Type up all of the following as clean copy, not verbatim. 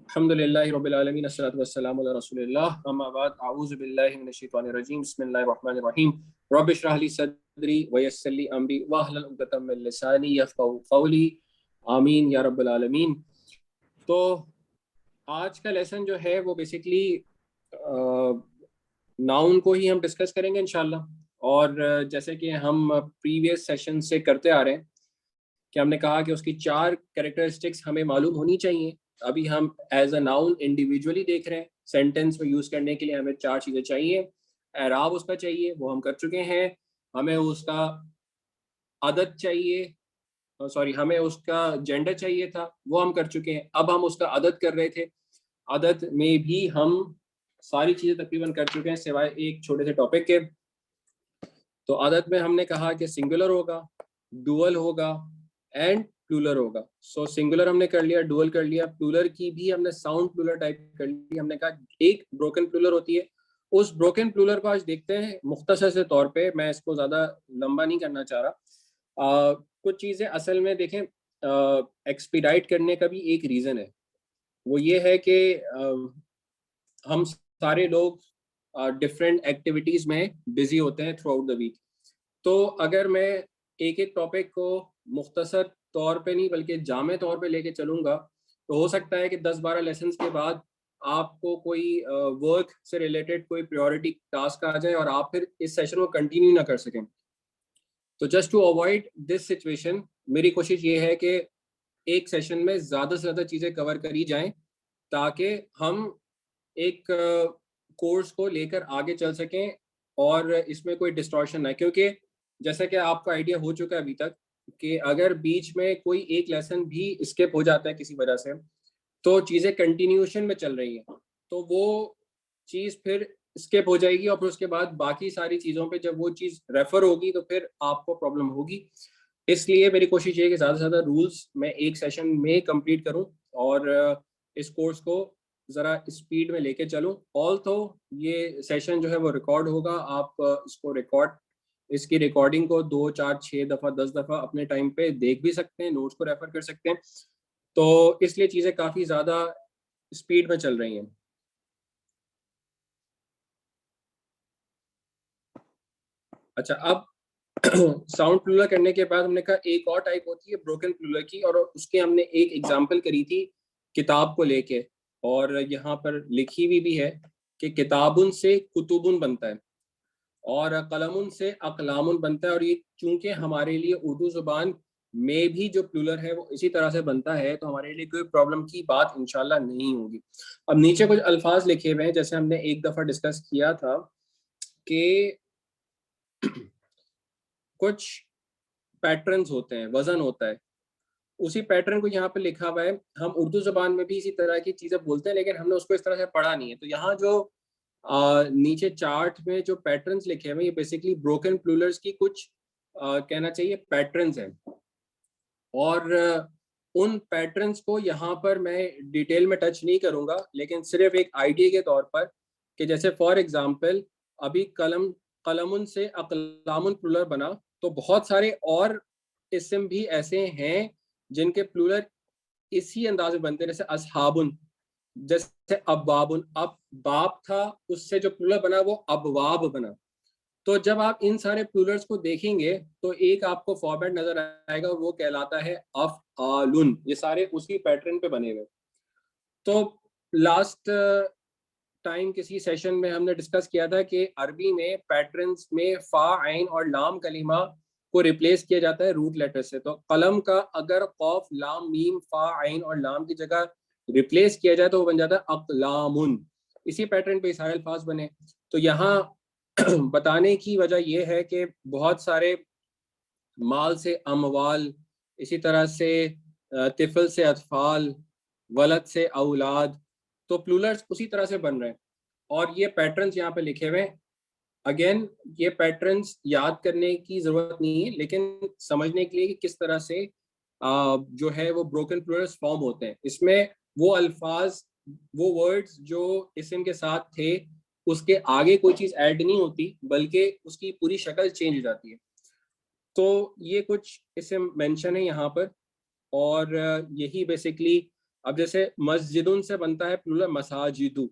अल्हम्दुलिल्लाहि रब्बिल आलमीन अस्सलातु वस्सलामु अला रसूलिल्लाह अम्मा बाद अऊज़ु बिल्लाहि मिनश शैतानिर रजीम बिस्मिल्लाहिर रहमानिर रहीम रब्बि इश्रह ली सदरी व यस्सिर ली अमरी वहलुल उक़दतम मिन लिसानी यफ़क़हू क़ौली आमीन या रब्बल आलमीन। तो आज का लेसन जो है वो बेसिकली नाउन को ही हम डिस्कस करेंगे इंशाल्लाह। और जैसे कि हम प्रीवियस सेशन से करते आ रहे हैं कि हमने कहा कि उसकी चार कैरेक्टरिस्टिक्स हमें मालूम होनी चाहिए। अभी हम एज अ नाउन इंडिविजुअली देख रहे हैं, सेंटेंस में यूज करने के लिए हमें चार चीजें चाहिए। एराब उसका चाहिए, वो हम कर चुके हैं। हमें उसका अदद चाहिए, सॉरी हमें उसका जेंडर चाहिए था, वो हम कर चुके हैं। अब हम उसका अदद कर रहे थे, अदद में भी हम सारी चीजें तकरीबन कर चुके हैं सिवाय एक छोटे से टॉपिक के। तो अदद में हमने कहा कि सिंगुलर होगा, डुअल होगा एंड प्लूरल होगा। सो सिंगुलर हमने कर लिया, डुअल कर लिया, प्लूरल की भी हमने साउंड प्लूरल टाइप कर ली। हमने कहा एक ब्रोकन प्लूरल होती है, उस ब्रोकन प्लूरल को आज देखते हैं मुख्तसर से तौर पे। मैं इसको ज़्यादा लंबा नहीं करना चाह रहा। कुछ चीज़ें असल में देखें, एक्सपीडाइट करने का भी एक रीज़न है। वो ये है कि हम सारे लोग डिफरेंट एक्टिविटीज़ में बिजी होते हैं थ्रू आउट द वीक। तो अगर मैं एक एक टॉपिक को मुख्तसर तौर पे नहीं बल्कि जामे तौर पे लेके चलूँगा, तो हो सकता है कि 10-12 लेसन्स के बाद आपको कोई वर्क से रिलेटेड कोई प्रायोरिटी टास्क आ जाए और आप फिर इस सेशन को कंटिन्यू ना कर सकें। तो just to avoid this situation मेरी कोशिश ये है कि एक सेशन में ज़्यादा से ज़्यादा चीज़ें कवर करी जाएं ताकि हम एक कोर्स को लेकर आगे चल सकें और इसमें कोई डिस्टॉर्शन ना। क्योंकि जैसा कि आपको आइडिया हो चुका है अभी तक कि अगर बीच में कोई एक लेसन भी स्किप हो जाता है किसी वजह से, तो चीज़ें कंटिन्यूशन में चल रही हैं, तो वो चीज़ फिर स्किप हो जाएगी और फिर उसके बाद बाकी सारी चीज़ों पे जब वो चीज़ रेफर होगी तो फिर आपको प्रॉब्लम होगी। इसलिए मेरी कोशिश ये है कि ज़्यादा से ज़्यादा रूल्स मैं एक सेशन में कंप्लीट करूं और इस कोर्स को ज़रा स्पीड में लेके चलूं। ऑल तो ये सेशन जो है वो रिकॉर्ड होगा, आप इसको इसकी रिकॉर्डिंग को 2, 4, 6 दफ़ा 10 दफ़ा अपने टाइम पे देख भी सकते हैं, नोट्स को रेफर कर सकते हैं। तो इसलिए चीज़ें काफ़ी ज़्यादा स्पीड में चल रही हैं। अच्छा, अब साउंड प्लूरल करने के बाद हमने कहा एक और टाइप होती है ब्रोकन प्लूरल की, और उसके हमने एक एग्जांपल करी थी किताब को लेके, और यहाँ पर लिखी हुई भी है कि किताबुन से कुतुबुन बनता है और कलमुन से अकलामुन बनता है। और ये चूंकि हमारे लिए उर्दू जुबान में भी जो प्लूरल है वो इसी तरह से बनता है, तो हमारे लिए कोई प्रॉब्लम की बात इंशाल्लाह नहीं होगी। अब नीचे कुछ अल्फाज लिखे हुए हैं, जैसे हमने एक दफ़ा डिस्कस किया था कि कुछ पैटर्न्स होते हैं, वजन होता है, उसी पैटर्न को यहाँ पे लिखा हुआ है। हम उर्दू जबान में भी इसी तरह की चीजें बोलते हैं, लेकिन हमने उसको इस तरह से पढ़ा नहीं है। तो यहाँ जो नीचे चार्ट में जो पैटर्न्स लिखे हुए हैं, ये बेसिकली ब्रोकन प्लूरल्स की कुछ कहना चाहिए पैटर्न्स हैं। और उन पैटर्न्स को यहाँ पर मैं डिटेल में टच नहीं करूंगा, लेकिन सिर्फ एक आइडिया के तौर पर कि जैसे फॉर एग्जांपल अभी कलमुन से अकलामुन प्लूरल बना, तो बहुत सारे और इसम भी ऐसे हैं जिनके प्लूरल इसी अंदाज में बनते हैं। जैसे असहाबुन, जैसे अब्बाबुन, अब बाप था उससे जो प्लूरल बना वो अबवाब बना। तो जब आप इन सारे प्लूरल्स को देखेंगे तो एक आपको फॉर्मेट नजर आएगा, वो कहलाता है अफ़आलुन। ये सारे उसी पैटर्न पे बने हुए। तो लास्ट टाइम किसी सेशन में हमने डिस्कस किया था कि अरबी में पैटर्न्स में फा, आइन और लाम कलीमा को रिप्लेस किया जाता है रूट लेटर से। तो कलम का अगर कौफ, लाम, मीम, फा, आइन और लाम की जगह रिप्लेस किया जाए तो वो बन जाता है अकलामुन। इसी पैटर्न पे सारे अल्फाज बने। तो यहाँ बताने की वजह यह है कि बहुत सारे माल से अमवाल, इसी तरह से तिफल से अतफाल, वलद से औलाद, तो प्लूरल्स उसी तरह से बन रहे हैं। और ये पैटर्न्स यहाँ पे लिखे हुए हैं। अगेन ये पैटर्न्स याद करने की जरूरत नहीं है, लेकिन समझने के लिए कि किस तरह से जो है वो ब्रोकन प्लूरल्स फॉर्म होते हैं। इसमें वो अल्फाज, वो वर्ड्स जो इसम के साथ थे उसके आगे कोई चीज ऐड नहीं होती, बल्कि उसकी पूरी शक्ल चेंज हो जाती है। तो ये कुछ इसम मेंशन है यहाँ पर, और यही बेसिकली अब जैसे मस्जिदुन से बनता है प्लूरल मसाजिदु,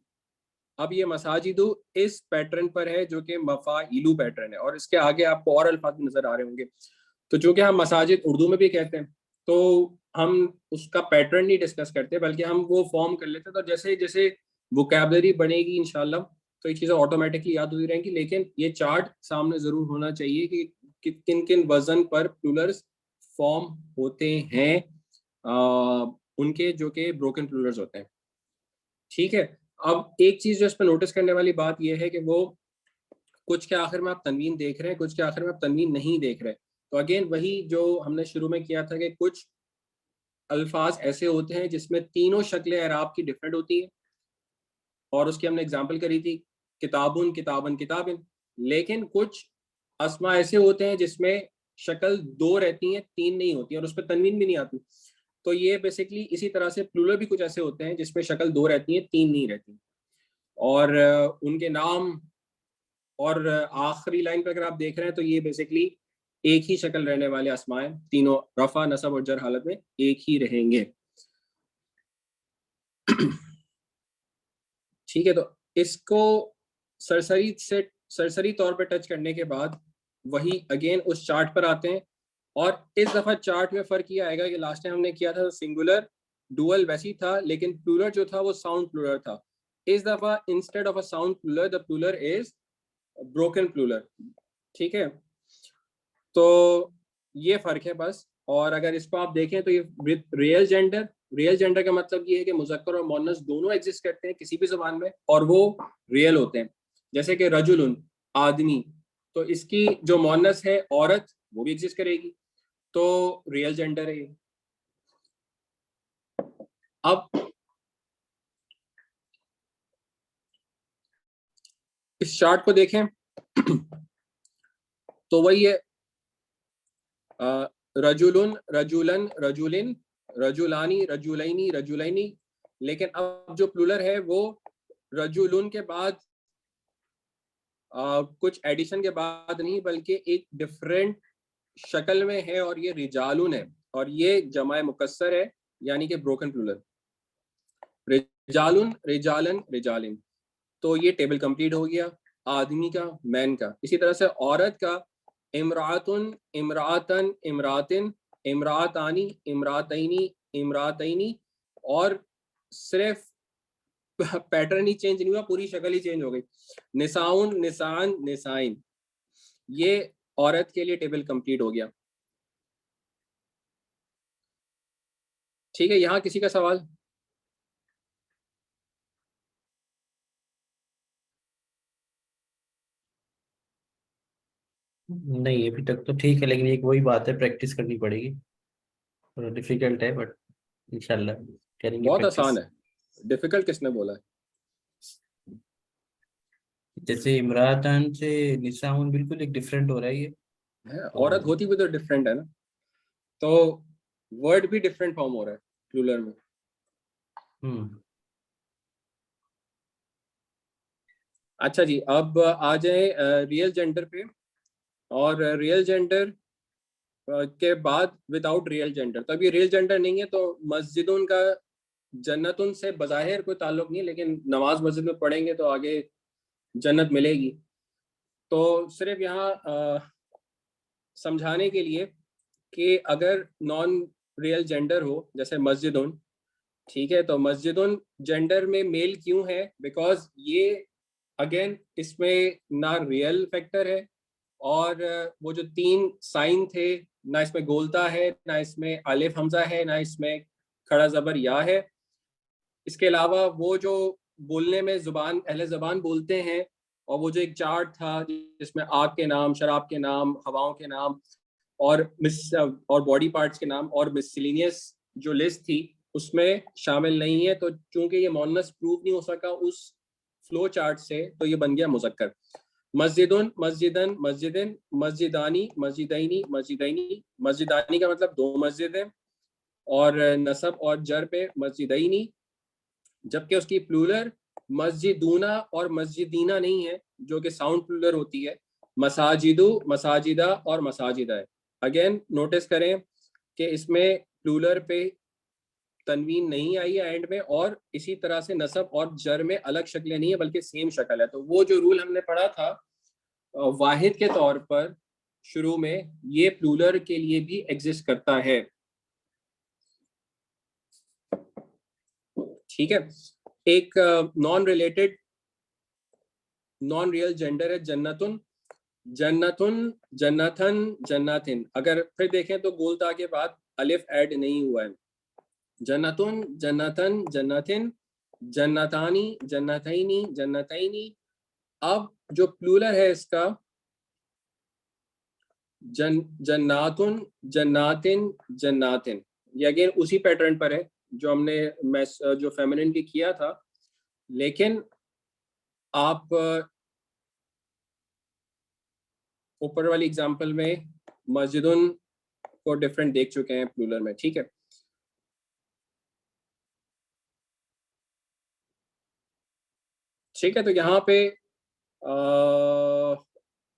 अब ये मसाजिदु इस पैटर्न पर है जो कि मफाइलू पैटर्न है, और इसके आगे आपको और अल्फाज नजर आ रहे होंगे। तो चूंकि हम मसाजिद उर्दू में भी कहते हैं, तो हम उसका पैटर्न नहीं डिस्कस करते, बल्कि हम वो फॉर्म कर लेते हैं। तो जैसे जैसे वोकैबलरी बनेगी इंशाल्लाह, तो ये चीज़ें ऑटोमेटिकली याद होती रहेंगी। लेकिन ये चार्ट सामने ज़रूर होना चाहिए कि किन किन वजन पर प्लूरल्स फॉर्म होते हैं, उनके जो कि ब्रोकन प्लूरल्स होते हैं। ठीक है, अब एक चीज़ जो इस पर नोटिस करने वाली बात यह है कि वो कुछ के आखिर में आप तनवीन देख रहे हैं, कुछ के आखिर में आप तनवीन नहीं देख रहे। तो अगेन वही जो हमने शुरू में किया था कि कुछ अल्फाज ऐसे होते हैं जिसमें तीनों शक्लें एराब की डिफरेंट होती हैं, और उसकी हमने एग्जांपल करी थी किताबुन किताबन किताबिन। लेकिन कुछ अस्मा ऐसे होते हैं जिसमें शक्ल दो रहती हैं, तीन नहीं होती, और उस पर तनवीन भी नहीं आती। तो ये बेसिकली इसी तरह से प्लूरल भी कुछ ऐसे होते हैं जिसमें शक्ल दो रहती हैं, तीन नहीं रहती। और उनके नाम, और आखिरी लाइन पर अगर आप देख रहे हैं तो ये बेसिकली एक ही शक्ल रहने वाले अस्माएं, तीनों रफा नसब और जर हालत में एक ही रहेंगे। ठीक है, तो इसको सरसरी तौर पे टच करने के बाद वही अगेन उस चार्ट पर आते हैं। और इस दफा चार्ट में फर्क ये आएगा कि लास्ट टाइम हमने किया था सिंगुलर डुअल वैसी था, लेकिन प्लूरल जो था वो साउंड प्लूरल था। इस दफा instead of a sound plural the plural is broken plural. ठीक है, तो ये फर्क है बस। और अगर इसको आप देखें तो ये रियल जेंडर का मतलब ये है कि मुजक्कर और मोनस दोनों एग्जिस्ट करते हैं किसी भी जबान में, और वो रियल होते हैं। जैसे कि रजुलुन आदमी, तो इसकी जो मोनस है औरत, वो भी एग्जिस्ट करेगी, तो रियल जेंडर है ये। अब इस चार्ट को देखें तो वही है रजुलुन रजुलन रजुलिन रजुलानी रजुलैनी रजुलैनी। लेकिन अब जो प्लूरल है वो रजुलुन के बाद कुछ एडिशन के बाद नहीं, बल्कि एक डिफरेंट शक्ल में है, और ये रिजालुन है, और ये जमाए मुकस्सर है, यानी कि ब्रोकन प्लूरल रिजालुन रिजालन रिजालिन। तो ये टेबल कंप्लीट हो गया आदमी का, मैन का। इसी तरह से औरत का इमरातुन इमरातन इमरातिन इमरातानी इमरातैनी इमरातैनी। और सिर्फ पैटर्न ही चेंज नहीं हुआ, पूरी शक्ल ही चेंज हो गई, निसाउन निसान निसाइन। ये औरत के लिए टेबल कंप्लीट हो गया। ठीक है, यहां किसी का सवाल? नहीं अभी तक तो ठीक है, लेकिन एक वही बात है, प्रैक्टिस करनी पड़ेगी। थोड़ा डिफिकल्ट है बट इंशाल्लाह करेंगे बहुत प्रैक्टिस। आसान है, डिफिकल्ट किसने बोला है? जैसे इमरातन से निसाउन बिल्कुल एक डिफरेंट हो रहा है ये। तो औरत होती भी तो डिफरेंट है ना, तो वर्ड भी डिफरेंट फॉर्म हो रहा है प्लूरल में। हम्म। अच्छा जी, अब आ जाए रियल जेंडर पे। और रियल जेंडर के बाद विदाउट रियल जेंडर, तो अभी रियल जेंडर नहीं है, तो मस्जिदों का जन्नतुन से बज़ाहिर कोई ताल्लुक नहीं, लेकिन नमाज मस्जिद में पढ़ेंगे तो आगे जन्नत मिलेगी। तो सिर्फ यहाँ समझाने के लिए कि अगर नॉन रियल जेंडर हो जैसे मस्जिदुन, ठीक है, तो मस्जिदुन जेंडर में मेल क्यों है? बिकॉज ये अगेन इसमें ना रियल फैक्टर है, और वो जो तीन साइन थे, ना इसमें गोलता है, ना इसमें अलिफ हमजा है, ना इसमें खड़ा जबर या है। इसके अलावा वो जो बोलने में जुबान अहले ज़बान बोलते हैं, और वो जो एक चार्ट था जिसमें आग के नाम, शराब के नाम, हवाओं के नाम, और बॉडी पार्ट्स के नाम, और मिसलिनियस जो लिस्ट थी उसमें शामिल नहीं है। तो चूंकि ये मोनस प्रूव नहीं हो सका उस फ्लो चार्ट से, तो ये बन गया मुजक्कर। मस्जिदुन मस्जिदन मस्जिदिन मस्जिदानी मस्जिदैनी मस्जिदैनी। मस्जिदानी का मतलब दो मस्जिद है, और नसब और जर पे मस्जिदैनी। जबकि उसकी प्लूरल मस्जिदूना और मस्जिदीना नहीं है, जो कि साउंड प्लूरल होती है। मसाजिदु मसाजिदा और मसाजिदा है। अगेन नोटिस करें कि इसमें प्लूरल पे तनवीन नहीं आई है एंड में, और इसी तरह से नसब और जर में अलग शक्लें नहीं है बल्कि सेम शक्ल है। तो वो जो रूल हमने पढ़ा था वाहिद के तौर पर शुरू में, ये प्लूरल के लिए भी एग्जिस्ट करता है। ठीक है, एक non related non real gender है जन्नतुन, जन्नतुन, जन्नतन, जन्नतिन। अगर फिर देखें तो गोलता के बाद अलिफ ऐड नहीं हुआ है। जन्नतुन, जन्नतन, जन्नतिन, जन्नतानी, जन्नतैनी, जन्नतैनी। अब जो प्लूरल है इसका जन्नातुन, जन्नातिन, जन्नातिन, ये अगेन उसी पैटर्न पर है जो हमने जो फेमिनिन की किया था, लेकिन आप ऊपर वाली एग्जांपल में मस्जिदुन को डिफरेंट देख चुके हैं प्लूरल में। ठीक है, ठीक है। तो यहाँ पे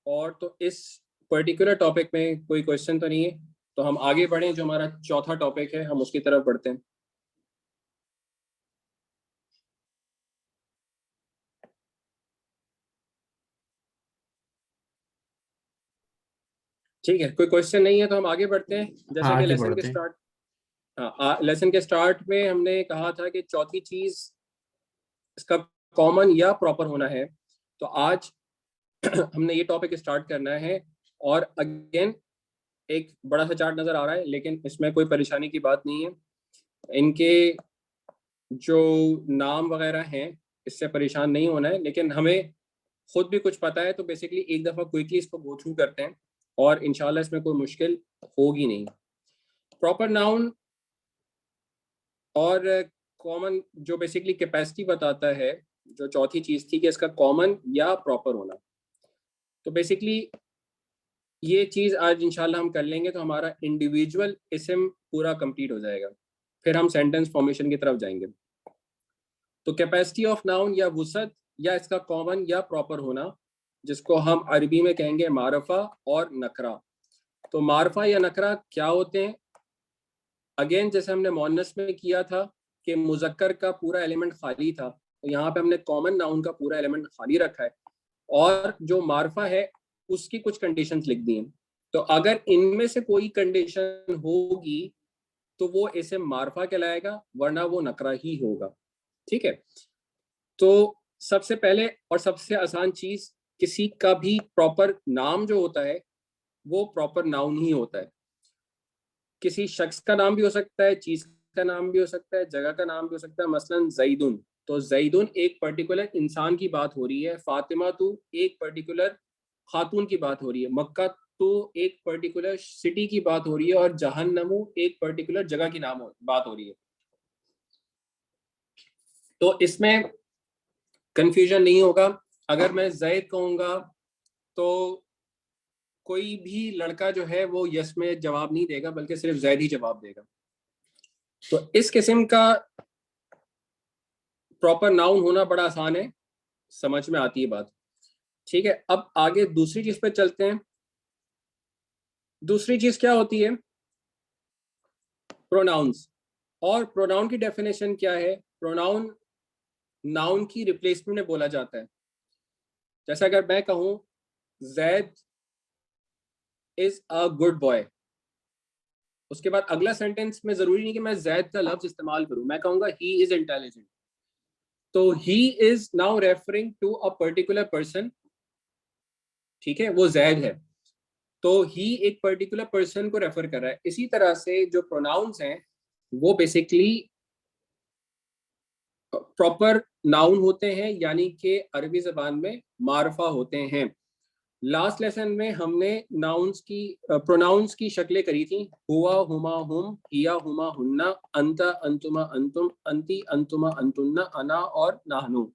और तो इस पर्टिकुलर टॉपिक में कोई क्वेश्चन तो नहीं है, तो हम आगे बढ़ें। जो हमारा चौथा टॉपिक है हम उसकी तरफ बढ़ते हैं। ठीक है, कोई क्वेश्चन नहीं है तो हम आगे बढ़ते हैं। जैसा कि आगे लेसन के बढ़ते हैं। स्टार्ट लेसन के स्टार्ट में हमने कहा था कि चौथी चीज इसका कॉमन या प्रॉपर होना है। तो आज हमने ये टॉपिक स्टार्ट करना है, और अगेन एक बड़ा सा चार्ट नजर आ रहा है, लेकिन इसमें कोई परेशानी की बात नहीं है। इनके जो नाम वगैरह हैं इससे परेशान नहीं होना है, लेकिन हमें खुद भी कुछ पता है। तो बेसिकली एक दफ़ा क्विकली इसको गो थ्रू करते हैं और इंशाल्लाह इसमें कोई मुश्किल होगी नहीं। प्रॉपर नाउन और कॉमन जो बेसिकली कैपेसिटी बताता है, जो चौथी चीज थी कि इसका कॉमन या प्रॉपर होना। तो बेसिकली ये चीज आज इंशाल्लाह हम कर लेंगे तो हमारा इंडिविजुअल इसम पूरा कंप्लीट हो जाएगा। फिर हम सेंटेंस फॉर्मेशन की तरफ जाएंगे। तो कैपेसिटी ऑफ नाउन या वुसत या इसका कॉमन या प्रॉपर होना, जिसको हम अरबी में कहेंगे मारफा और नकरा। तो मारफा या नकरा क्या होते हैं? अगेन जैसे हमने मोनस में किया था कि मुजक्कर का पूरा एलिमेंट खाली था, तो यहाँ पे हमने कॉमन नाउन का पूरा एलिमेंट खाली रखा है, और जो मारफा है उसकी कुछ कंडीशंस लिख दी हैं। तो अगर इनमें से कोई कंडीशन होगी तो वो इसे मारफा कहलाएगा, वरना वो नकरा ही होगा। ठीक है, तो सबसे पहले और सबसे आसान चीज, किसी का भी प्रॉपर नाम जो होता है वो प्रॉपर नाउन ही होता है। किसी शख्स का नाम भी हो सकता है, चीज का नाम भी हो सकता है, जगह का नाम भी हो सकता है। मसलन जैदुन, तो जैदुन एक पर्टिकुलर इंसान की बात हो रही है। फातिमा तो एक पर्टिकुलर खातून की बात हो रही है। मक्का तो एक पर्टिकुलर सिटी की बात हो रही है, और जहन्नमू एक पर्टिकुलर जगह की बात हो रही है। तो इसमें कंफ्यूजन नहीं होगा। अगर मैं जैद कहूंगा तो कोई भी लड़का जो है वो यस में जवाब नहीं देगा, बल्कि सिर्फ जैद ही जवाब देगा। तो इस किस्म का प्रॉपर नाउन होना बड़ा आसान है, समझ में आती है बात। ठीक है, अब आगे दूसरी चीज पे चलते हैं। दूसरी चीज क्या होती है? प्रोनाउंस। और प्रोनाउन की डेफिनेशन क्या है? प्रोनाउन नाउन की रिप्लेसमेंट में बोला जाता है। जैसे अगर मैं कहूं Zaid is a good boy, उसके बाद अगला सेंटेंस में जरूरी नहीं कि मैं जैद का लफ्ज इस्तेमाल करूं, मैं कहूंगा ही इज इंटेलिजेंट। तो he is now referring to a particular person. ठीक है, वो जैद है, तो ही एक पर्टिकुलर पर्सन को रेफर कर रहा है। इसी तरह से जो प्रोनाउंस हैं वो बेसिकली प्रॉपर नाउन होते हैं, यानी कि अरबी जबान में मारफा होते हैं। लास्ट लेसन में हमने नाउन्स की प्रोनाउंस की शक्लें करी थी। हुआ, हुमा, हुम, हिया, हुमा, हुन्ना, अंता, अंतुमा, अंतुम, अंती, अंतुमा, अंतुन्ना, अना और नाहनु।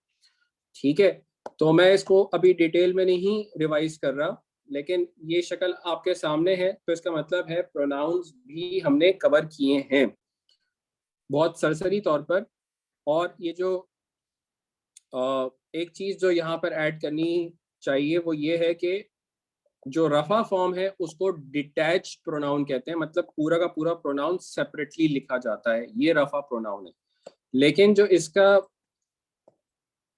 ठीक है, तो मैं इसको अभी डिटेल में नहीं रिवाइज कर रहा, लेकिन ये शक्ल आपके सामने है, तो इसका मतलब है प्रोनाउंस भी हमने कवर किए हैं बहुत सरसरी तौर पर। और ये जो एक चीज जो यहाँ पर ऐड करनी चाहिए वो ये है कि जो रफा फॉर्म है उसको डिटैच प्रोनाउन कहते हैं, मतलब पूरा का पूरा प्रोनाउन सेपरेटली लिखा जाता है, ये रफा प्रोनाउन है। लेकिन जो इसका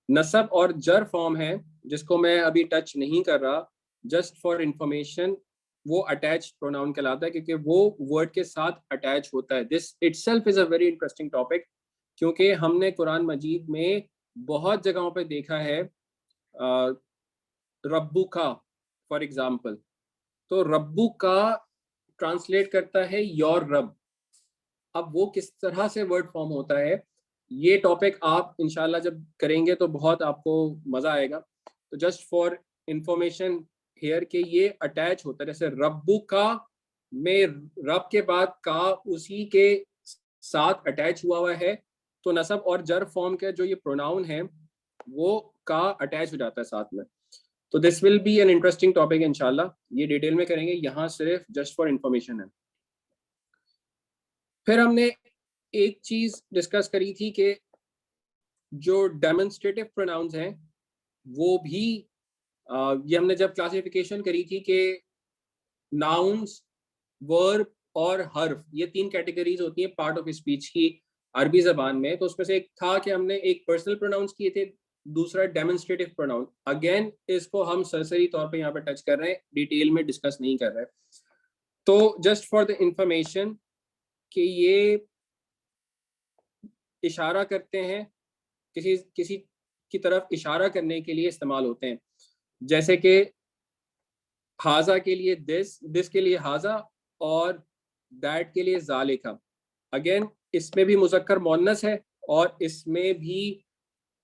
नसब और जर फॉर्म है, जिसको मैं अभी टच नहीं कर रहा, जस्ट फॉर इंफॉर्मेशन, वो अटैच प्रोनाउन कहलाता है, क्योंकि वो वर्ड के साथ अटैच होता है। This itself is a very interesting topic, क्योंकि हमने कुरान मजीद में बहुत जगहों पे देखा है रब्बू का, फॉर एग्जाम्पल, तो रब्बू का ट्रांसलेट करता है योर रब। अब वो किस तरह से वर्ड फॉर्म होता है, ये टॉपिक आप इंशाल्लाह जब करेंगे तो बहुत आपको मजा आएगा। तो जस्ट फॉर इंफॉर्मेशन हेयर के ये अटैच होता है, जैसे रब्बू का में रब के बाद का उसी के साथ अटैच हुआ है, तो नसब और जर फॉर्म के जो ये प्रोनाउन है वो का अटैच हो जाता है साथ में। तो this will be an interesting topic इंशाल्लाह, ये डिटेल में करेंगे, यहाँ सिर्फ जस्ट फॉर इंफॉर्मेशन है। फिर हमने एक चीज डिस्कस करी थी कि जो डेमोन्स्ट्रेटिव प्रोनाउंस हैं वो भी ये हमने जब क्लासिफिकेशन करी थी कि नाउन्स, वर्ब और हर्फ, ये 3 कैटेगरीज होती हैं पार्ट ऑफ स्पीच की अरबी जबान में। तो उसमें से एक था कि हमने एक पर्सनल प्रोनाउंस किए थे, दूसरा डेमोन्स्ट्रेटिव प्रोनाउन। अगेन इसको हम सरसरी तौर पे यहाँ पे टच कर रहे हैं, डिटेल में डिस्कस नहीं कर रहे। तो जस्ट फॉर द इंफॉर्मेशन कि ये इशारा करते हैं, किसी किसी की तरफ इशारा करने के लिए इस्तेमाल होते हैं, जैसे कि हाजा के लिए दिस, दिस के लिए हाजा, और दैट के लिए जालिका। अगेन इसमें भी मुजक्कर मोन्नस है, और इसमें भी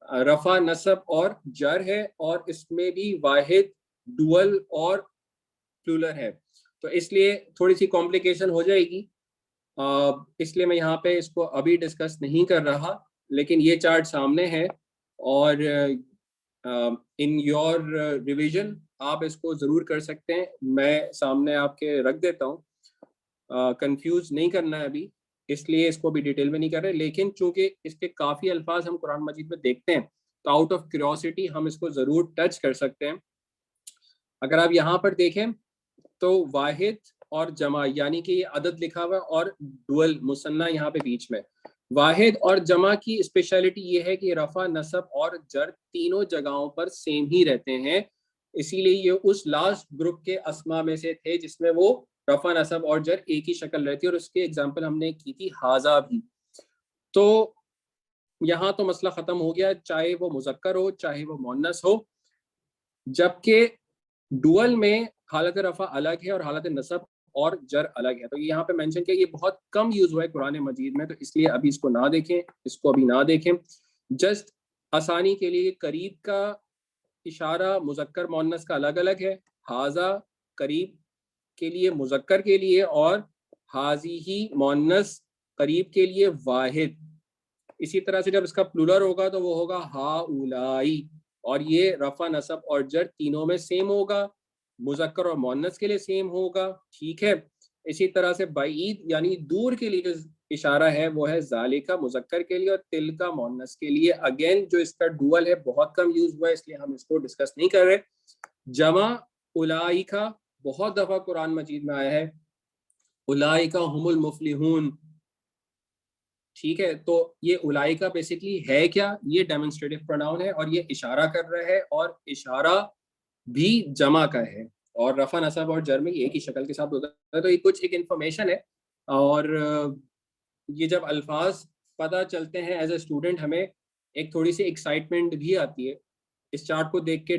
रफा नसब और जर है, और इसमें भी वाहिद, डुअल और प्लूरल है। तो इसलिए थोड़ी सी कॉम्प्लिकेशन हो जाएगी, इसलिए मैं यहाँ पे इसको अभी डिस्कस नहीं कर रहा, लेकिन ये चार्ट सामने है, और इन योर रिवीजन आप इसको ज़रूर कर सकते हैं। मैं सामने आपके रख देता हूँ, कंफ्यूज नहीं करना है अभी, इसलिए इसको भी डिटेल में नहीं कर रहे। लेकिन चूंकि इसके काफ़ी अल्फाज हम कुरान मजीद में देखते हैं, तो आउट ऑफ क्यूरियोसिटी हम इसको ज़रूर टच कर सकते हैं। अगर आप यहाँ पर देखें तो वाहिद और जमा, यानी कि ये अदद लिखा हुआ है, और डुअल मुसन्ना यहाँ पे बीच में। वाहिद और जमा की स्पेशलिटी ये है कि रफा, नसब और जर तीनों जगहों पर सेम ही रहते हैं, इसीलिए ये उस लास्ट ग्रुप के अस्मा में से थे जिसमें वो रफा, नसब और जर एक ही शक्ल रहती है, और उसके एग्जाम्पल हमने की थी हाजा भी। तो यहाँ तो मसला खत्म हो गया, चाहे वो मुजक्कर हो चाहे वो मुन्नस हो। जबकि डुअल में हालत रफा अलग है और हालत नसब और जर अलग है। तो ये यहाँ पे मेंशन किया, ये बहुत कम यूज हुआ है कुरान मजीद में, तो इसलिए अभी इसको ना देखें, इसको अभी ना देखें। जस्ट आसानी के लिए करीब का इशारा मुजक्कर मुन्नस का अलग अलग है, हाजा करीब के लिए मुजक्कर के लिए, और हाजी ही मुन्नस करीब के लिए वाहिद। इसी तरह से जब इसका प्लूरल होगा तो वो होगा हा उलाई, और ये रफा, नसब और जर तीनों में सेम होगा, मुजक्कर और मुन्नस के लिए सेम होगा, ठीक है। इसी तरह से बाईद यानी दूर के लिए जो इशारा है वो है जालिका मुजक्कर के लिए और तिल का मुन्नस के लिए। अगेन जो इसका डुअल है बहुत कम यूज हुआ है, इसलिए हम इसको डिस्कस नहीं कर रहे। जमा उलाइका बहुत दफा कुरान मजीद में आया है, उलाइका हुमुल मुफलिहून, ठीक है। तो ये उलाइका बेसिकली है क्या, ये डेमोन्स्ट्रेटिव प्रोनाउन है, और ये इशारा कर रहा है, और इशारा भी जमा का है, और रफा, नसब और जर में एक ही शक्ल के साथ होता है। तो ये कुछ एक इंफॉर्मेशन है, और ये जब अल्फाज पता चलते हैं एज ए स्टूडेंट, हमें एक थोड़ी सी एक्साइटमेंट भी आती है। इस चार्ट को देख के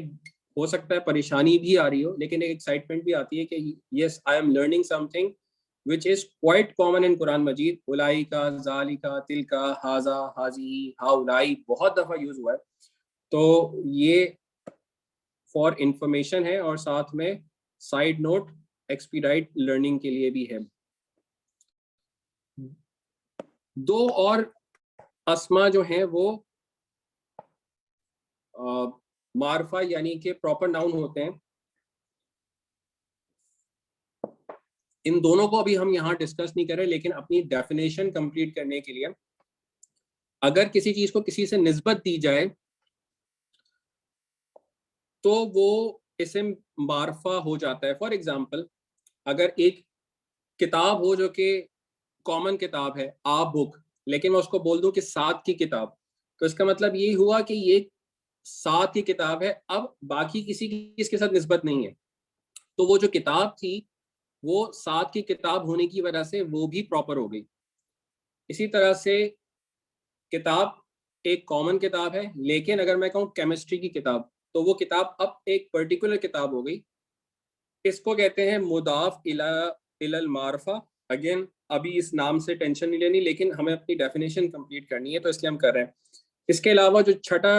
हो सकता है परेशानी भी आ रही हो, लेकिन एक एक्साइटमेंट भी आती है कि yes I am learning something which is quite common in Quran Majeed. उलाई का, जालिका, तिल का, हाजा, हाजी, हाउलाई बहुत दफा यूज हुआ है। तो ये फॉर इंफॉर्मेशन है, और साथ में साइड नोट एक्सपीडाइट लर्निंग के लिए भी है। दो और अस्मा जो हैं वो मारफा यानी कि प्रॉपर नाउन होते हैं। इन दोनों को अभी हम यहाँ डिस्कस नहीं कर रहे, लेकिन अपनी डेफिनेशन कंप्लीट करने के लिए, अगर किसी चीज को किसी से निस्बत दी जाए तो वो इस्म मारफा हो जाता है। फॉर एग्जाम्पल, अगर एक किताब हो जो कि कॉमन किताब है, आ बुक, लेकिन मैं उसको बोल दूं कि सात की किताब, तो इसका मतलब ये हुआ कि ये सात की किताब है, अब बाकी किसी की इसके साथ निस्बत नहीं है। तो वो जो किताब थी वो सात की किताब होने की वजह से वो भी प्रॉपर हो गई। इसी तरह से किताब एक कॉमन किताब है, लेकिन अगर मैं कहूँ केमिस्ट्री की किताब, तो वो किताब अब एक पर्टिकुलर किताब हो गई। इसको कहते हैं मुदाफ इलल मारफा। अगेन अभी इस नाम से टेंशन नहीं लेनी, लेकिन हमें अपनी डेफिनेशन कंप्लीट करनी है, तो इसलिए हम कर रहे हैं। इसके अलावा जो छठा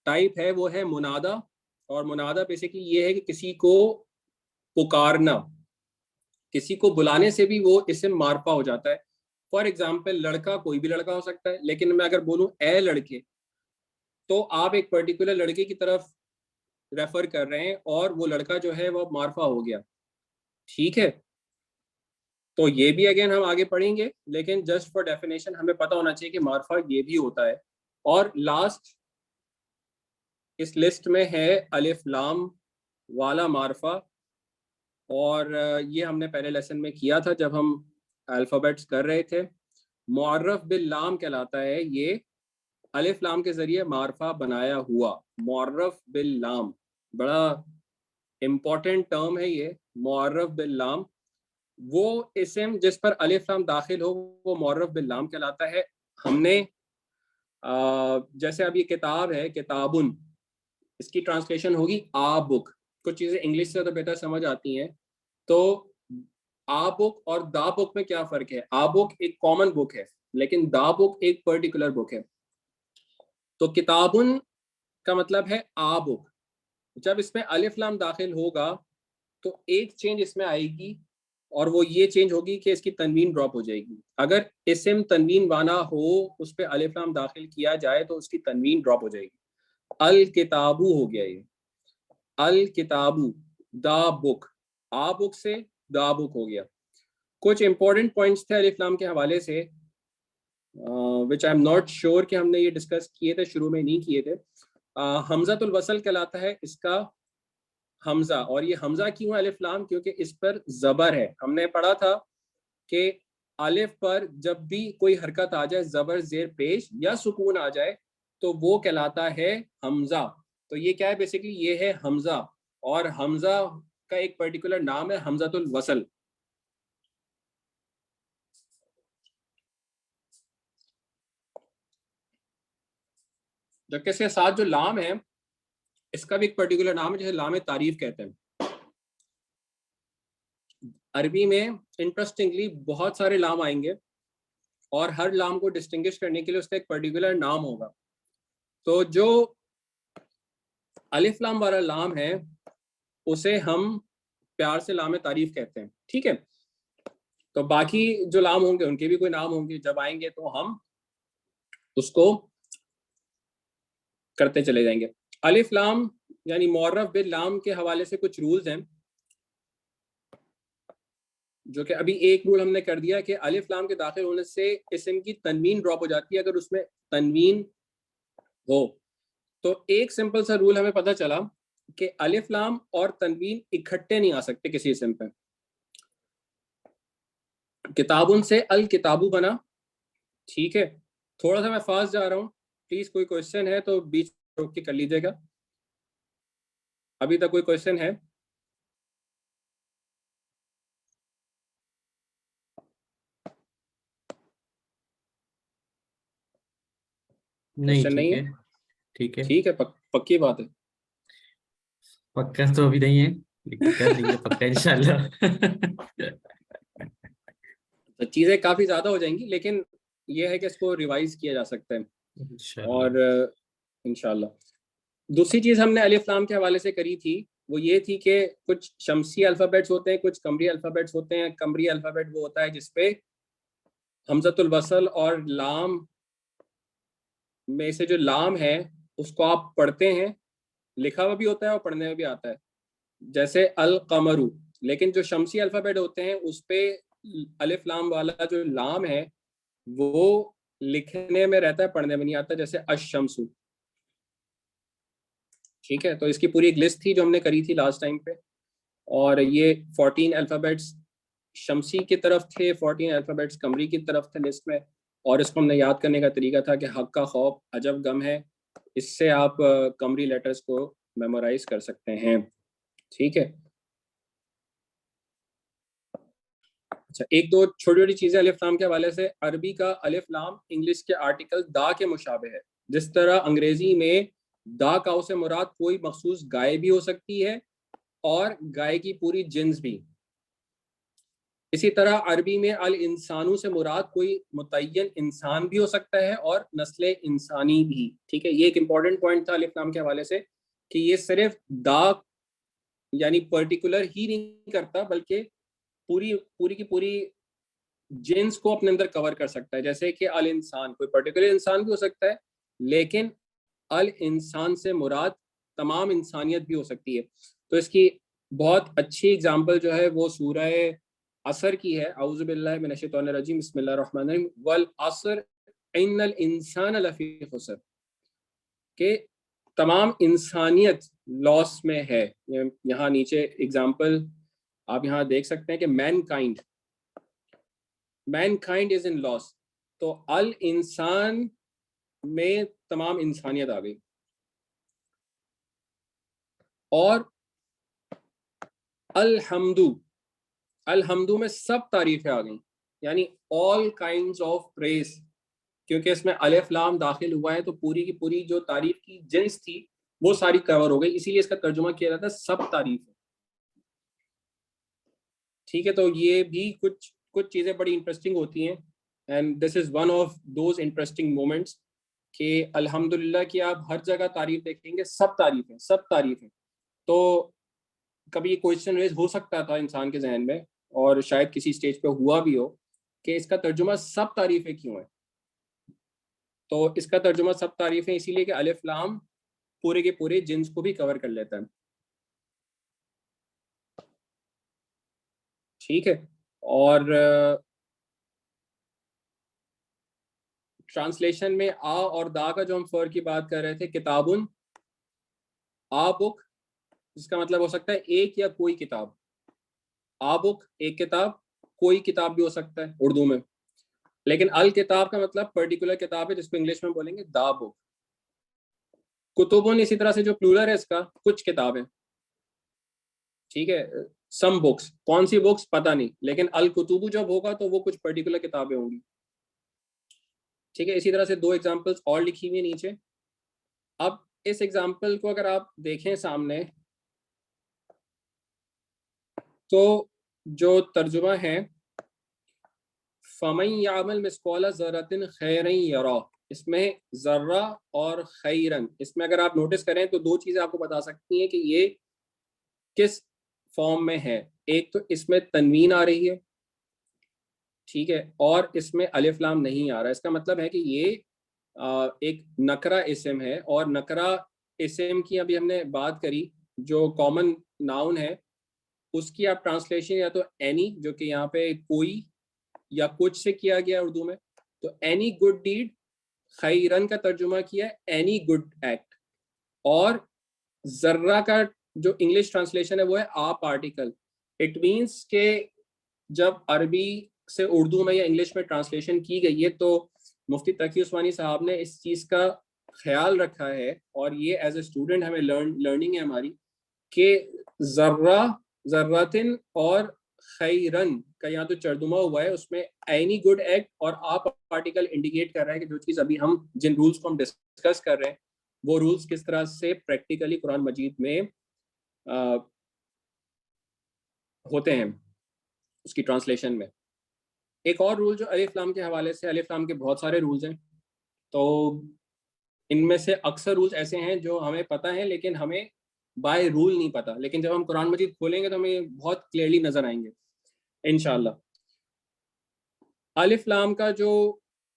टाइप है वो है मुनादा। और मुनादा बेसिकली ये है कि किसी को पुकारना, किसी को बुलाने से भी वो इसम मारफा हो जाता है। फॉर एग्जाम्पल, लड़का कोई भी लड़का हो सकता है, लेकिन मैं अगर बोलूं ए लड़के, तो आप एक पर्टिकुलर लड़के की तरफ रेफर कर रहे हैं और वो लड़का जो है वो मारफा हो गया। ठीक है, तो ये भी अगेन हम आगे पढ़ेंगे, लेकिन जस्ट फॉर डेफिनेशन हमें पता होना चाहिए कि मारफा ये भी होता है। और लास्ट इस लिस्ट में है अलिफ लाम वाला मारफा। और ये हमने पहले लेसन में किया था जब हम अल्फ़ाबेट्स कर रहे थे। मुअर्रफ बिल लाम कहलाता है ये, अलिफ लाम के जरिए मारफा बनाया हुआ। मुअर्रफ बिल लाम, बड़ा इम्पोर्टेंट टर्म है ये, मुअर्रफ बिल लाम। वो इसम जिस पर अलिफ लाम दाखिल हो वो मुअर्रफ बिल लाम कहलाता है। हमने जैसे अब ये किताब है, किताबुन, इसकी ट्रांसलेशन होगी आ बुक। कुछ चीजें इंग्लिश से तो बेहतर समझ आती हैं। तो आ बुक और दा बुक में क्या फर्क है? आ बुक एक कॉमन बुक है, लेकिन दा बुक एक पर्टिकुलर बुक है। तो किताबुन का मतलब है आ बुक। जब इसमें अलिफ लाम दाखिल होगा तो एक चेंज इसमें आएगी, और वो ये चेंज होगी कि इसकी तनवीन ड्रॉप हो जाएगी। अगर इसम तनवीन वाना हो, उस पर अलिफ लाम दाखिल किया जाए तो उसकी तनवीन ड्रॉप हो जाएगी। अल किताबू हो गया ये, अल किताबू, दा बुक, आ बुक से दा बुक हो गया। कुछ इंपॉर्टेंट पॉइंट्स थे अलिफ लाम के हवाले से, विच आई एम नॉट श्योर कि हमने ये डिस्कस किए थे, शुरू में नहीं किए थे। हमजातुल वसल कहलाता है इसका हमजा। और ये हमजा क्यों है अलिफ लाम? क्योंकि इस पर जबर है। हमने पढ़ा था कि अलिफ पर जब भी कोई हरकत आ जाए, जबर जेर पेश या सुकून आ जाए, तो वो कहलाता है हमजा। तो ये क्या है? बेसिकली ये है हमजा, और हमजा का एक पर्टिकुलर नाम है हमजातुल वसल। जबकि इसके साथ जो लाम है, इसका भी एक पर्टिकुलर नाम है जिसे लाम तारीफ कहते हैं। अरबी में इंटरेस्टिंगली बहुत सारे लाम आएंगे, और हर लाम को डिस्टिंग्विश करने के लिए उसका एक पर्टिकुलर नाम होगा। तो जो अलिफ लाम वाला लाम है उसे हम प्यार से लाम तारीफ कहते हैं। ठीक है, तो बाकी जो लाम होंगे उनके भी कोई नाम होंगे, जब आएंगे तो हम उसको करते चले जाएंगे। अलिफ लाम यानी मुअर्रफ बिल लाम के हवाले से कुछ रूल्स हैं, जो कि अभी एक रूल हमने कर दिया कि अलिफ लाम के दाखिल होने से इसम की तनवीन ड्रॉप हो जाती है अगर उसमें तनवीन हो। तो एक सिंपल सा रूल हमें पता चला कि अलिफ लाम और तनवीन इकट्ठे नहीं आ सकते किसी इसम पे। किताबुन से अल किताबू बना। ठीक है, थोड़ा सा मैं फास्ट जा रहा हूँ, प्लीज कोई क्वेश्चन है तो बीच रोक के कर लीजिएगा। अभी तक कोई क्वेश्चन है? नहीं, क्वेश्चन नहीं ठीक है? है, ठीक है। ठीक है, पक्की बात है। पक्का तो अभी नहीं है, लेकिन कर लेंगे पक्का इंशाल्लाह। तो चीज़ें काफ़ी ज़्यादा हो जाएंगी, लेकिन ये है कि इसको रिवाइज किया जा सकता है। इंशाल्लाह। और इंशाल्लाह दूसरी चीज़ हमने अलिफ लाम के हवाले से करी थी, वो ये थी कि कुछ शमसी अल्फ़ाबेट्स होते हैं, कुछ कमरी अल्फ़ाबेट्स होते हैं। कमरी अल्फ़ाबेट वो होता है जिसपे हमज़तुल वसल और लाम में से जो लाम है उसको आप पढ़ते हैं, लिखा हुआ भी होता है और पढ़ने में भी आता है, जैसे अल कमरू। लेकिन जो शमसी अल्फ़ाबेट होते हैं उस पे अलिफ लाम वाला जो लाम है वो लिखने में रहता है, पढ़ने में नहीं आता, जैसे अशमसु। ठीक है, तो इसकी पूरी एक लिस्ट थी जो हमने करी थी लास्ट टाइम पे, और ये 14 अल्फ़ाबेट्स शमसी की तरफ थे, 14 अल्फ़ाबेट्स कमरी की तरफ थे लिस्ट में, और इसको हमने याद करने का तरीका था कि हक का खौफ अजब गम है, इससे आप कमरी लेटर्स को मेमोराइज कर सकते हैं। ठीक है, अच्छा एक दो छोटी छोटी चीजें अलिफ लाम के हवाले से। अरबी का अलिफ लाम इंग्लिश के आर्टिकल दा के मुशाबे है। जिस तरह अंग्रेजी में दा काउ से मुराद कोई मखसूस गाय भी हो सकती है और गाय की पूरी जिन्स भी, इसी तरह अरबी में अल इंसानू से मुराद कोई मुतय्यन इंसान भी हो सकता है और नस्ल इंसानी भी। ठीक है, ये एक इंपॉर्टेंट पॉइंट था अलिफ लाम के हवाले से कि ये सिर्फ दा यानी पर्टिकुलर ही नहीं करता, बल्कि पूरी पूरी की पूरी जिन्स को अपने अंदर कवर कर सकता है। जैसे कि अल इंसान कोई पर्टिकुलर इंसान भी हो सकता है, लेकिन अल इंसान से मुराद तमाम इंसानियत भी हो सकती है। तो इसकी बहुत अच्छी एग्जांपल जो है वो सूरह असर की है। औज़ु बिल्लाहि मिनश शैतानिर रजीम, बिस्मिल्लाहिर रहमानिर रहीम, वल असर इन्नल इंसान लफी खुसर, के तमाम इंसानियत लॉस में है। यहाँ नीचे एग्जांपल आप यहाँ देख सकते हैं कि मैनकाइंड इज इन लॉस, तो अल इंसान में तमाम इंसानियत आ गई। और अलहम्दू में सब तारीफें आ गई, यानी ऑल काइंड्स ऑफ प्रेज, क्योंकि इसमें अलिफ लाम दाखिल हुआ है तो पूरी की पूरी जो तारीफ की जिन्स थी वो सारी कवर हो गई, इसीलिए इसका तर्जुमा किया जाता है सब तारीफ है। ठीक है, तो ये भी कुछ कुछ चीज़ें बड़ी इंटरेस्टिंग होती हैं, and this is one of those interesting moments कि अल्हम्दुलिल्लाह कि आप हर जगह तारीफ देखेंगे, सब तारीफ है, सब तारीफ है। तो कभी ये क्वेश्चन रेज हो सकता था इंसान के जहन में, और शायद किसी स्टेज पे हुआ भी हो, कि इसका तर्जुमा सब तारीफें क्यों है। तो इसका तर्जुमा सब तारीफें इसीलिए कि अलिफ लाम पूरे के पूरे जिन्स को भी कवर कर लेता है। ठीक है, और ट्रांसलेशन में आ और दा का जो हम फर्क की बात कर रहे थे, किताबुन आ बुक, जिसका मतलब हो सकता है एक या कोई किताब। आ बुक एक किताब, कोई किताब भी हो सकता है उर्दू में, लेकिन अल किताब का मतलब पर्टिकुलर किताब है, जिसको इंग्लिश में बोलेंगे दा बुक। कुतुबुन इसी तरह से जो प्लूरल है इसका, कुछ किताबें। ठीक है, सम बुक्स, कौन सी बुक्स पता नहीं, लेकिन अल कुतुबु जब होगा तो वो कुछ पर्टिकुलर किताबें होंगी। ठीक है, इसी तरह से दो एग्जांपल्स और लिखी हुई है नीचे। अब इस एग्जांपल को अगर आप देखें सामने, तो जो तर्जुमा है फमन यामल मिस्कौला ज़र्रतिन खैरन यरा, इसमें जर्रा और खैरन, इसमें अगर आप नोटिस करें तो दो चीजें आपको बता सकती हैं कि ये किस फॉर्म में है। एक तो इसमें तनवीन आ रही है, ठीक है, और इसमें अलिफ लाम नहीं आ रहा। इसका मतलब है कि ये एक नकरा इस्म है, और नकरा इस्म की अभी हमने बात करी, जो कॉमन नाउन है उसकी आप ट्रांसलेशन या तो एनी, जो कि यहाँ पे कोई या कुछ से किया गया उर्दू में, तो एनी गुड डीड, खैरन का तर्जुमा किया एनी गुड एक्ट, और जर्रा का जो इंग्लिश ट्रांसलेशन है वो है आ पार्टिकल। इट मीन्स के जब अरबी से उर्दू में या इंग्लिश में ट्रांसलेशन की गई है तो मुफ्ती तकी उस्मानी साहब ने इस चीज़ का ख्याल रखा है, और ये एज ए स्टूडेंट हमें लर्निंग है हमारी, कि जर्रा, जर्रातिन और खैरन का यहाँ तो चरदुमा हुआ है, उसमें एनी गुड एक्ट और आप पार्टिकल इंडिकेट कर रहा है कि जो चीज़ अभी हम जिन रूल्स को हम डिस्कस कर रहे हैं वो रूल्स किस तरह से प्रैक्टिकली कुरान मजीद में होते हैं उसकी ट्रांसलेशन में। एक और रूल जो अलिफ लाम के हवाले से, अलिफ लाम के बहुत सारे रूल्स हैं, तो इनमें से अक्सर रूल्स ऐसे हैं जो हमें पता है लेकिन हमें बाय रूल नहीं पता, लेकिन जब हम कुरान मजीद खोलेंगे तो हमें बहुत क्लियरली नजर आएंगे इंशाल्लाह। अलिफ लाम का जो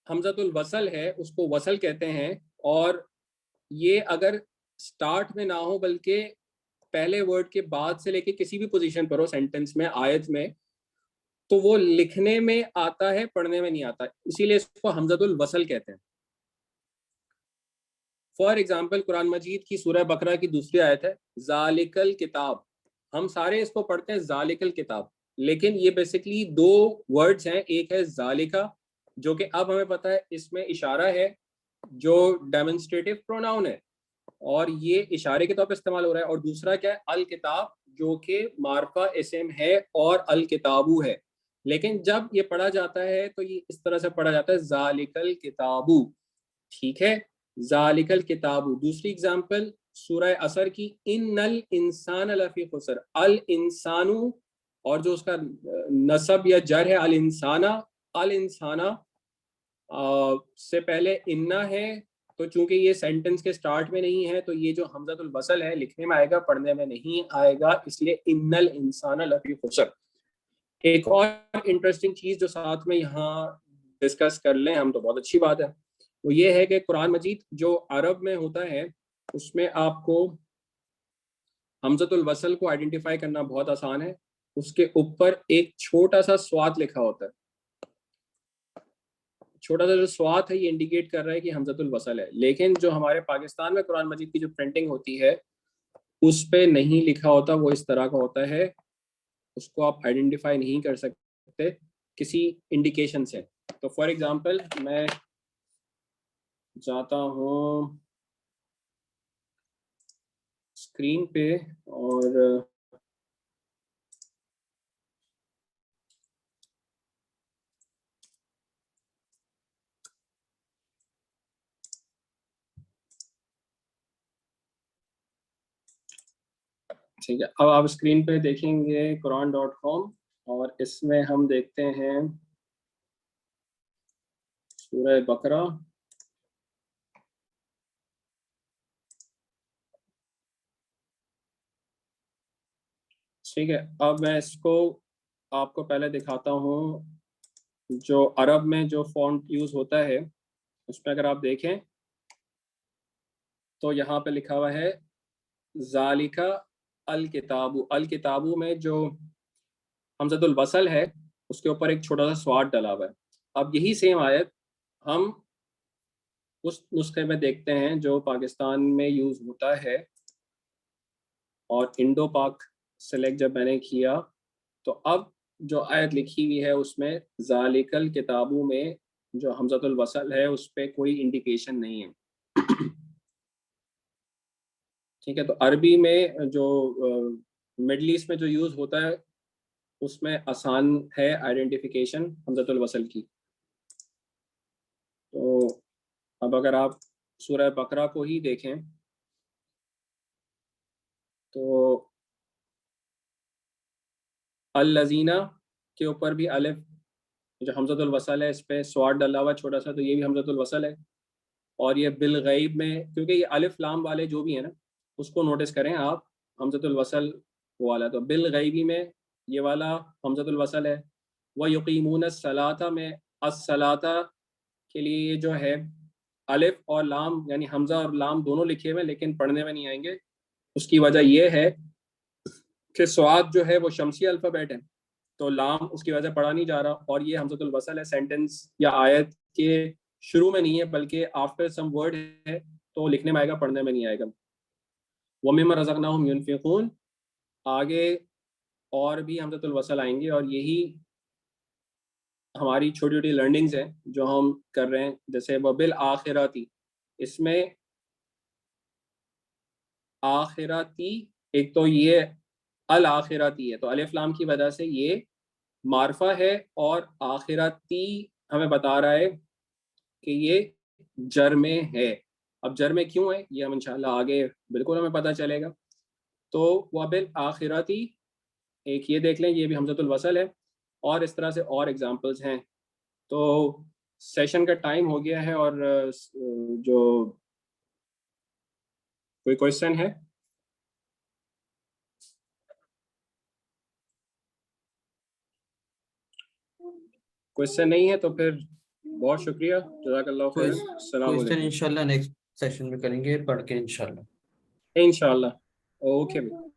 हमजतुल वसल है उसको वसल कहते हैं, और ये अगर स्टार्ट में ना हो बल्कि पहले वर्ड के बाद से लेके किसी भी पोजीशन पर हो सेंटेंस में, आयत में, तो वो लिखने में आता है, पढ़ने में नहीं आता, इसीलिए इसको हमजतुल वसल कहते हैं। फॉर एग्जाम्पल कुरान मजीद की सूरह बकरा की दूसरी आयत है जालिकल किताब। हम सारे इसको पढ़ते हैं जालिकल किताब, लेकिन ये बेसिकली दो वर्ड्स हैं। एक है जालिका, जो कि अब हमें पता है इसमें इशारा है, जो डेमोन्स्ट्रेटिव प्रोनाउन है और ये इशारे के तौर पर इस्तेमाल हो रहा है। और दूसरा क्या है, अल किताब, जो कि मार्फा इसम है और अल किताबू है। लेकिन जब ये पढ़ा जाता है तो ये इस तरह से पढ़ा जाता है जालिकल किताबू। ठीक है, जालिकल किताबू। दूसरी एग्जांपल सूरह असर की, इन्नल इंसान लफी खुसर। अल इंसानु, और जो उसका नसब या जर है अल इंसाना, अल इंसाना से पहले इन्ना है, तो चूंकि ये सेंटेंस के स्टार्ट में नहीं है तो ये जो हमजतुल वसल है लिखने में आएगा, पढ़ने में नहीं आएगा, इसलिए इन्नल इंसान लफी खुसर। एक और इंटरेस्टिंग चीज जो साथ में यहाँ डिस्कस कर लें हम तो बहुत अच्छी बात है, वो ये है कि कुरान मजीद जो अरब में होता है उसमें आपको हमजतुल वसल को आइडेंटिफाई करना बहुत आसान है। उसके ऊपर एक छोटा सा स्वाद लिखा होता है। छोटा सा जो स्वाद है ये इंडिकेट कर रहा है कि हमजतुल वसल है। लेकिन जो हमारे पाकिस्तान में कुरान मजीद की जो प्रिंटिंग होती है उस पे नहीं लिखा होता, वो इस तरह का होता है, उसको आप आइडेंटिफाई नहीं कर सकते किसी इंडिकेशन से। तो फॉर एग्जांपल मैं जाता हूँ स्क्रीन पे और ठीक है, अब आप स्क्रीन पे देखेंगे Quran.com और इसमें हम देखते हैं सूरह बकरा। ठीक है, अब मैं इसको आपको पहले दिखाता हूँ। जो अरब में जो फॉन्ट यूज होता है उसमें अगर आप देखें तो यहाँ पे लिखा हुआ है जालिका अल किताबू। अल किताबू में जो हमजतुल वसल है उसके ऊपर एक छोटा सा स्वाद डला हुआ है। अब यही सेम आयत हम उस नुस्खे में देखते हैं जो पाकिस्तान में यूज होता है, और इंडो पाक सेलेक्ट जब मैंने किया तो अब जो आयत लिखी हुई है उसमें जालिकल किताबू में जो हमजतुल वसल है उस पर कोई इंडिकेशन नहीं है। ठीक है, तो अरबी में जो मिडल ईस्ट में जो यूज होता है उसमें आसान है आइडेंटिफिकेशन हमजतुल वसल की। तो अब अगर आप सूरह बकरा को ही देखें तो अल लजीना के ऊपर भी अलिफ जो हमजतुल वसल है इस पे स्वाद डला हुआ छोटा सा, तो ये भी हमजतुल वसल है। और ये बिल गैब में, क्योंकि ये अलिफ लाम वाले जो भी है ना उसको नोटिस करें आप, हमजतुल वसल वाला, तो बिल गैबी में ये वाला हमजतुल वसल है। वह युकीमून सलाता में अस्सलाता के लिए ये जो है अलिफ और लाम यानी हमजा और लाम दोनों लिखे हुए लेकिन पढ़ने में नहीं आएंगे। उसकी वजह यह है कि स्वाद जो है वो शमसी अल्फ़ाबेट है, तो लाम उसकी वजह से पढ़ा नहीं जा रहा। और ये हमजतुल वसल है, सेंटेंस या आयत के शुरू में नहीं है बल्कि आफ्टर सम वर्ड है, तो लिखने में आएगा, पढ़ने में नहीं आएगा। वमिम्मा रज़क़नाहुम युनफ़िक़ून, आगे और भी हमजतुल वसल आएंगे और यही हमारी छोटी छोटी लर्निंग्स हैं जो हम कर रहे हैं। जैसे वबिल आखिराती, इसमें आखिराती, एक तो ये अल आखिराती है तो अलिफ लाम की वजह से ये मार्फा है, और आखिराती हमें बता रहा है कि ये जर में है। अब जर में क्यों है ये हम इंशाल्लाह आगे बिल्कुल हमें पता चलेगा। तो वबिल आखिराती एक ये देख लें, ये भी हमजतुल वसल है, और इस तरह से और एग्जांपल्स हैं। तो सेशन का टाइम हो गया है, और जो कोई क्वेश्चन है? क्वेश्चन नहीं है तो फिर बहुत शुक्रिया, जज़ाकल्लाहु खैरन, अस्सलाम क्वेश्चन वालेकुम। इंशाल्लाह नेक्स्ट सेशन में करेंगे पढ़ के इंशाल्लाह। इंशाल्लाह, ओके भाई।